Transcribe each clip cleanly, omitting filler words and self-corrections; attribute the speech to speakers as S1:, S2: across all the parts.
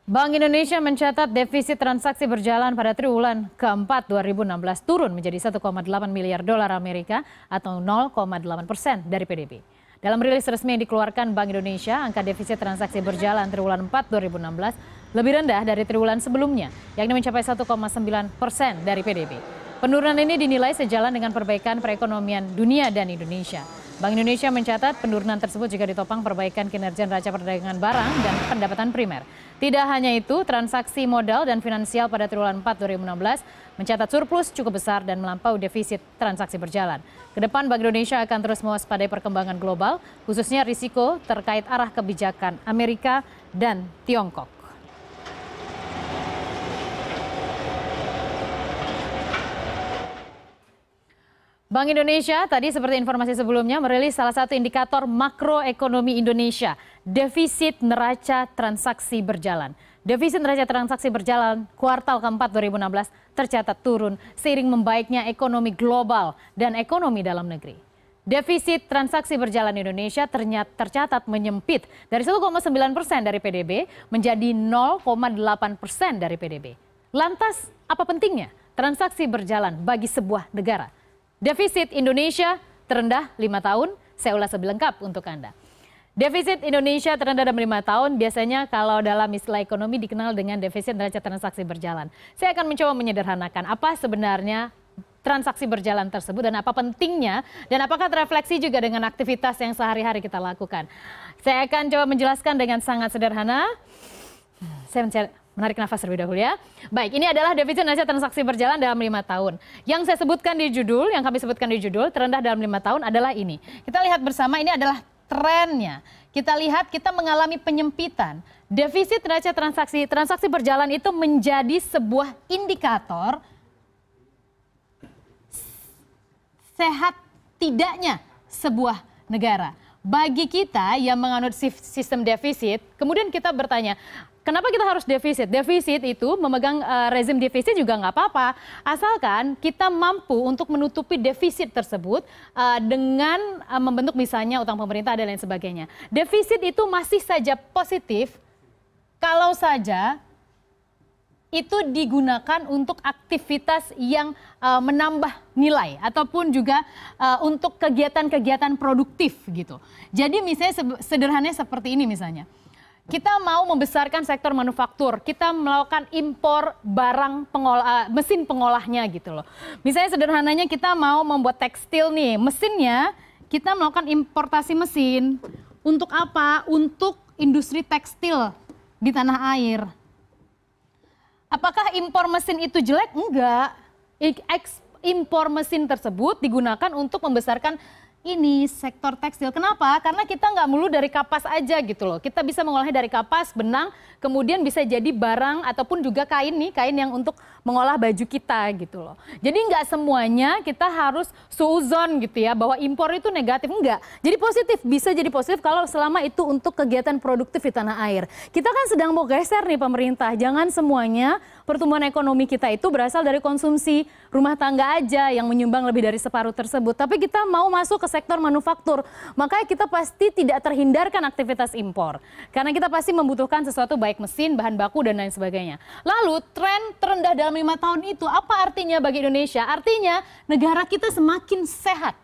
S1: Bank Indonesia mencatat defisit transaksi berjalan pada triwulan keempat 2016 turun menjadi 1,8 miliar dolar Amerika atau 0,8% dari PDB. Dalam rilis resmi yang dikeluarkan Bank Indonesia, angka defisit transaksi berjalan triwulan 4 2016 lebih rendah dari triwulan sebelumnya, yakni mencapai 1,9% dari PDB. Penurunan ini dinilai sejalan dengan perbaikan perekonomian dunia dan Indonesia. Bank Indonesia mencatat penurunan tersebut juga ditopang perbaikan kinerja neraca perdagangan barang dan pendapatan primer. Tidak hanya itu, transaksi modal dan finansial pada triwulan 4 2016 mencatat surplus cukup besar dan melampaui defisit transaksi berjalan. Kedepan Bank Indonesia akan terus mewaspadai perkembangan global, khususnya risiko terkait arah kebijakan Amerika dan Tiongkok. Bank Indonesia tadi seperti informasi sebelumnya merilis salah satu indikator makroekonomi Indonesia, defisit neraca transaksi berjalan. Defisit neraca transaksi berjalan kuartal keempat 2016 tercatat turun seiring membaiknya ekonomi global dan ekonomi dalam negeri. Defisit transaksi berjalan Indonesia tercatat menyempit dari 1,9% dari PDB menjadi 0,8% dari PDB. Lantas, apa pentingnya transaksi berjalan bagi sebuah negara? Defisit Indonesia terendah 5 tahun, saya ulas lebih lengkap untuk Anda. Defisit Indonesia terendah dalam 5 tahun biasanya kalau dalam istilah ekonomi dikenal dengan defisit neraca transaksi berjalan. Saya akan mencoba menyederhanakan apa sebenarnya transaksi berjalan tersebut dan apa pentingnya dan apakah terefleksi juga dengan aktivitas yang sehari-hari kita lakukan. Saya akan coba menjelaskan dengan sangat sederhana. Saya menarik nafas terlebih dahulu ya. Baik, ini adalah defisit neraca transaksi berjalan dalam 5 tahun. Yang saya sebutkan di judul, yang kami sebutkan di judul, terendah dalam 5 tahun adalah ini. Kita lihat bersama, ini adalah trennya. Kita lihat kita mengalami penyempitan. Defisit neraca transaksi berjalan itu menjadi sebuah indikator sehat tidaknya sebuah negara. Bagi kita yang menganut sistem defisit, kemudian kita bertanya, kenapa kita harus defisit? Defisit itu memegang rezim defisit juga nggak apa-apa, asalkan kita mampu untuk menutupi defisit tersebut dengan membentuk misalnya utang pemerintah dan lain sebagainya. Defisit itu masih saja positif kalau saja itu digunakan untuk aktivitas yang menambah nilai ataupun juga untuk kegiatan-kegiatan produktif gitu. Jadi misalnya sederhananya seperti ini misalnya. Kita mau membesarkan sektor manufaktur, kita melakukan impor barang mesin pengolahnya gitu loh. Misalnya sederhananya kita mau membuat tekstil nih, mesinnya kita melakukan importasi mesin. Untuk apa? Untuk industri tekstil di tanah air. Apakah impor mesin itu jelek? Enggak. Impor mesin tersebut digunakan untuk membesarkan ini sektor tekstil. Kenapa? Karena kita nggak melulu dari kapas aja gitu loh. Kita bisa mengolahnya dari kapas, benang, kemudian bisa jadi barang ataupun juga kain nih, kain yang untuk mengolah baju kita gitu loh. Jadi nggak semuanya kita harus suuzon gitu ya, bahwa impor itu negatif. Enggak. Jadi positif, bisa jadi positif kalau selama itu untuk kegiatan produktif di tanah air. Kita kan sedang mau geser nih pemerintah. Jangan semuanya pertumbuhan ekonomi kita itu berasal dari konsumsi rumah tangga aja yang menyumbang lebih dari separuh tersebut. Tapi kita mau masuk ke sektor manufaktur, makanya kita pasti tidak terhindarkan aktivitas impor. Karena kita pasti membutuhkan sesuatu baik mesin, bahan baku, dan lain sebagainya. Lalu tren terendah dalam 5 tahun itu apa artinya bagi Indonesia? Artinya negara kita semakin sehat.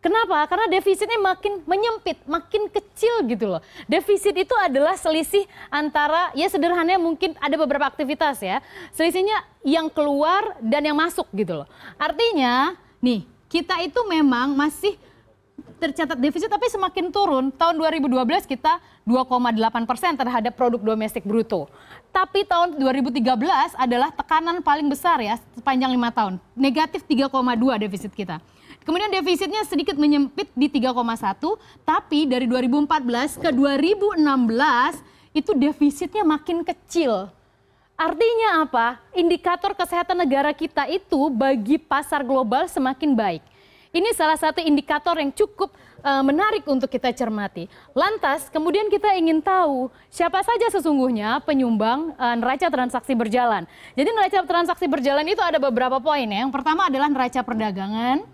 S1: Kenapa? Karena defisitnya makin menyempit, makin kecil gitu loh. Defisit itu adalah selisih antara, ya sederhananya mungkin ada beberapa aktivitas ya. Selisihnya yang keluar dan yang masuk gitu loh. Artinya, nih, kita itu memang masih tercatat defisit tapi semakin turun. Tahun 2012 kita 2,8% terhadap produk domestik bruto. Tapi tahun 2013 adalah tekanan paling besar ya sepanjang 5 tahun. Negatif 3,2 defisit kita. Kemudian defisitnya sedikit menyempit di 3,1, tapi dari 2014 ke 2016 itu defisitnya makin kecil. Artinya apa? Indikator kesehatan negara kita itu bagi pasar global semakin baik. Ini salah satu indikator yang cukup menarik untuk kita cermati. Lantas, kemudian kita ingin tahu siapa saja sesungguhnya penyumbang neraca transaksi berjalan. Jadi neraca transaksi berjalan itu ada beberapa poin ya. Yang pertama adalah neraca perdagangan.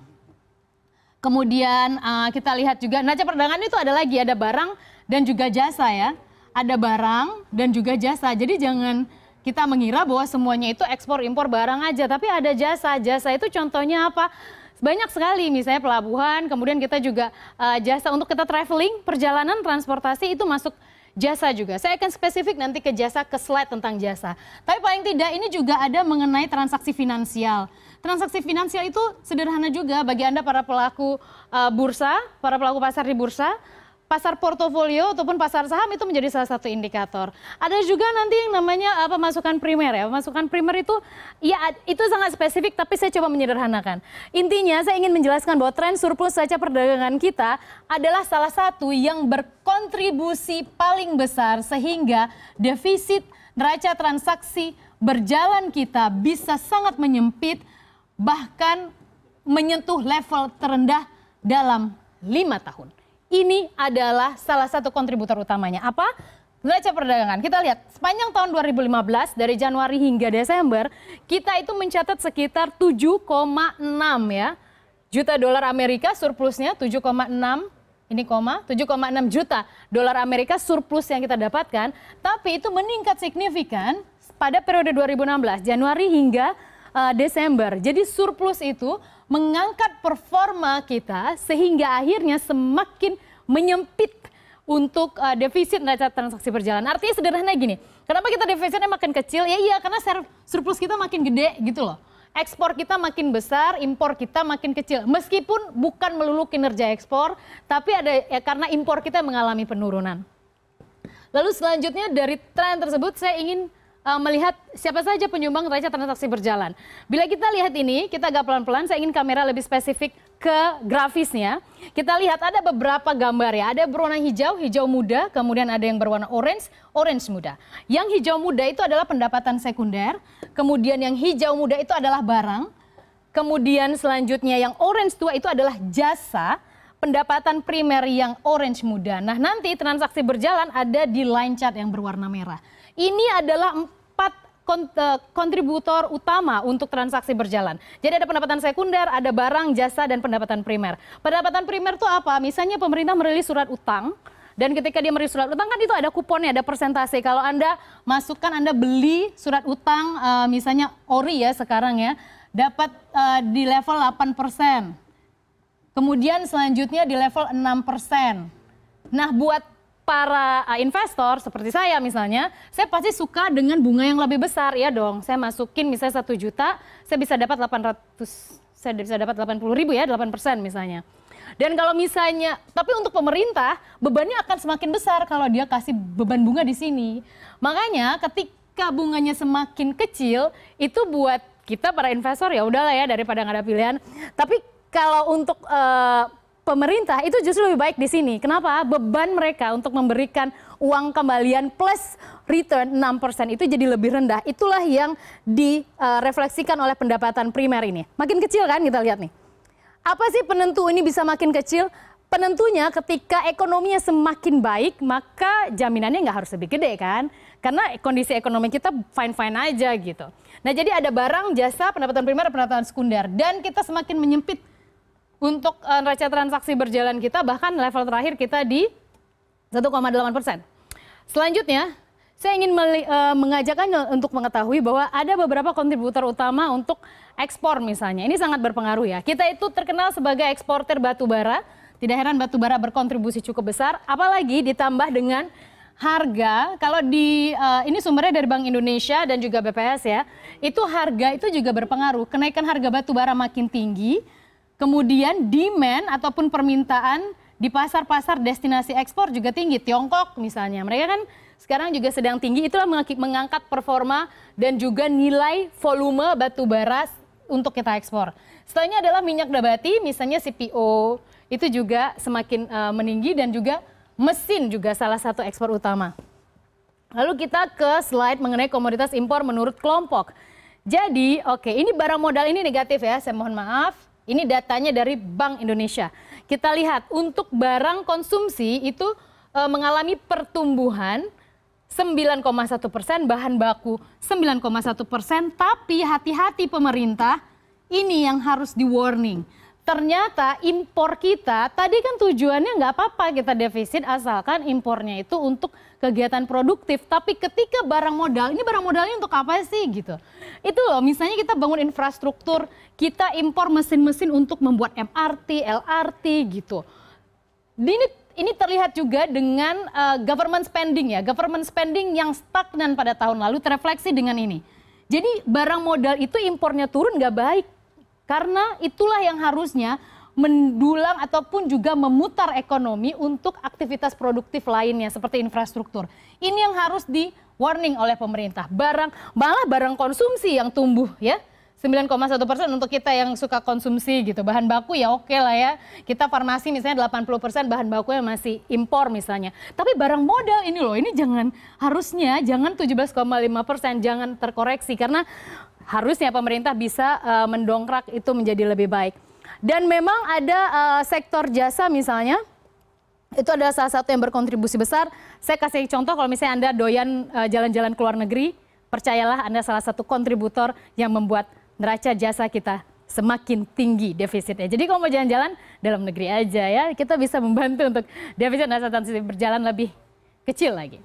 S1: Kemudian kita lihat juga neraca perdagangan itu ada lagi, ada barang dan juga jasa ya. ada barang dan juga jasa. Jadi jangan kita mengira bahwa semuanya itu ekspor impor barang aja, tapi ada jasa. Jasa itu contohnya apa? Banyak sekali, misalnya pelabuhan, kemudian kita juga jasa untuk kita traveling, perjalanan, transportasi itu masuk jasa juga. Saya akan spesifik nanti ke jasa, ke slide tentang jasa. Tapi paling tidak ini juga ada mengenai transaksi finansial. Transaksi finansial itu sederhana juga bagi Anda para pelaku bursa, para pelaku pasar di bursa. Pasar portofolio ataupun pasar saham itu menjadi salah satu indikator. Ada juga nanti yang namanya pemasukan primer ya. Pemasukan primer itu ya itu sangat spesifik tapi saya coba menyederhanakan. Intinya saya ingin menjelaskan bahwa tren surplus neraca perdagangan kita adalah salah satu yang berkontribusi paling besar sehingga defisit neraca transaksi berjalan kita bisa sangat menyempit bahkan menyentuh level terendah dalam 5 tahun. Ini adalah salah satu kontributor utamanya. Apa? Neraca perdagangan. Kita lihat sepanjang tahun 2015 dari Januari hingga Desember kita itu mencatat sekitar 7,6 ya juta dolar Amerika surplusnya 7,6 ini 7,6 juta dolar Amerika surplus yang kita dapatkan, tapi itu meningkat signifikan pada periode 2016 Januari hingga Desember. Jadi surplus itu mengangkat performa kita sehingga akhirnya semakin menyempit untuk defisit neraca transaksi berjalan. Artinya sederhana gini, kenapa kita defisitnya makin kecil? Ya iya karena surplus kita makin gede gitu loh. Ekspor kita makin besar, impor kita makin kecil. Meskipun bukan melulu kinerja ekspor, tapi ada ya karena impor kita mengalami penurunan. Lalu selanjutnya dari tren tersebut saya ingin melihat siapa saja penyumbang neraca transaksi berjalan. Bila kita lihat ini, kita agak pelan-pelan, saya ingin kamera lebih spesifik ke grafisnya. Kita lihat ada beberapa gambar ya, ada berwarna hijau, hijau muda, kemudian ada yang berwarna orange, orange muda. Yang hijau muda itu adalah pendapatan sekunder, kemudian yang hijau muda itu adalah barang, kemudian selanjutnya yang orange tua itu adalah jasa, pendapatan primer yang orange muda. Nah nanti transaksi berjalan ada di line chart yang berwarna merah. Ini adalah 4 kontributor utama untuk transaksi berjalan. Jadi ada pendapatan sekunder, ada barang, jasa, dan pendapatan primer. Pendapatan primer itu apa? Misalnya pemerintah merilis surat utang, dan ketika dia merilis surat utang kan itu ada kuponnya, ada persentase. Kalau Anda masukkan, Anda beli surat utang, misalnya ORI ya sekarang ya, dapat di level 8%. Kemudian selanjutnya di level 6%. Nah buat para investor seperti saya misalnya, saya pasti suka dengan bunga yang lebih besar ya dong. Saya masukin misalnya 1 juta, saya bisa dapat 80 ribu ya, 8% misalnya. Dan kalau misalnya, tapi untuk pemerintah bebannya akan semakin besar kalau dia kasih beban bunga di sini. Makanya ketika bunganya semakin kecil, itu buat kita para investor ya udahlah ya daripada nggak ada pilihan. Tapi kalau untuk pemerintah itu justru lebih baik di sini. Kenapa? Beban mereka untuk memberikan uang kembalian plus return 6% itu jadi lebih rendah. Itulah yang direfleksikan oleh pendapatan primer ini. Makin kecil kan kita lihat nih. Apa sih penentu ini bisa makin kecil? Penentunya ketika ekonominya semakin baik, maka jaminannya nggak harus lebih gede kan? Karena kondisi ekonomi kita fine-fine aja gitu. Nah jadi ada barang, jasa, pendapatan primer, pendapatan sekunder. Dan kita semakin menyempit untuk neraca transaksi berjalan kita, bahkan level terakhir kita di 1,8%. Selanjutnya, saya ingin mengajak Anda untuk mengetahui bahwa ada beberapa kontributor utama untuk ekspor misalnya. Ini sangat berpengaruh ya. Kita itu terkenal sebagai eksportir batu bara. Tidak heran batu bara berkontribusi cukup besar. Apalagi ditambah dengan harga, kalau ini sumbernya dari Bank Indonesia dan juga BPS ya. Itu harga itu juga berpengaruh. Kenaikan harga batu bara makin tinggi. Kemudian demand ataupun permintaan di pasar-pasar destinasi ekspor juga tinggi. Tiongkok misalnya, mereka kan sekarang juga sedang tinggi. Itulah mengangkat performa dan juga nilai volume batu bara untuk kita ekspor. Setelahnya adalah minyak nabati, misalnya CPO, itu juga semakin meninggi dan juga mesin juga salah satu ekspor utama. Lalu kita ke slide mengenai komoditas impor menurut kelompok. Jadi, oke, ini barang modal ini negatif ya, saya mohon maaf. Ini datanya dari Bank Indonesia. Kita lihat untuk barang konsumsi itu mengalami pertumbuhan 9,1%, bahan baku 9,1%, tapi hati-hati pemerintah, ini yang harus di warning. ternyata impor kita tadi kan tujuannya nggak apa-apa kita defisit asalkan impornya itu untuk kegiatan produktif. Tapi ketika barang modal, ini barang modalnya untuk apa sih gitu? Itu loh, misalnya kita bangun infrastruktur, kita impor mesin-mesin untuk membuat MRT, LRT gitu. Ini terlihat juga dengan government spending ya, government spending yang stagnan pada tahun lalu terefleksi dengan ini. Jadi barang modal itu impornya turun nggak baik. Karena itulah yang harusnya mendulang ataupun juga memutar ekonomi untuk aktivitas produktif lainnya seperti infrastruktur. Ini yang harus di warning oleh pemerintah. Malah barang konsumsi yang tumbuh ya. 9,1% untuk kita yang suka konsumsi gitu. Bahan baku ya oke lah ya. Kita farmasi misalnya 80% bahan bakunya masih impor misalnya. Tapi barang modal ini loh, ini harusnya jangan 17,5%, jangan terkoreksi karena harusnya pemerintah bisa mendongkrak itu menjadi lebih baik. Dan memang ada sektor jasa misalnya, itu adalah salah satu yang berkontribusi besar. Saya kasih contoh kalau misalnya Anda doyan jalan-jalan ke luar negeri, percayalah Anda salah satu kontributor yang membuat neraca jasa kita semakin tinggi defisitnya. Jadi kalau mau jalan-jalan dalam negeri aja ya, kita bisa membantu untuk defisit neraca transaksi berjalan lebih kecil lagi.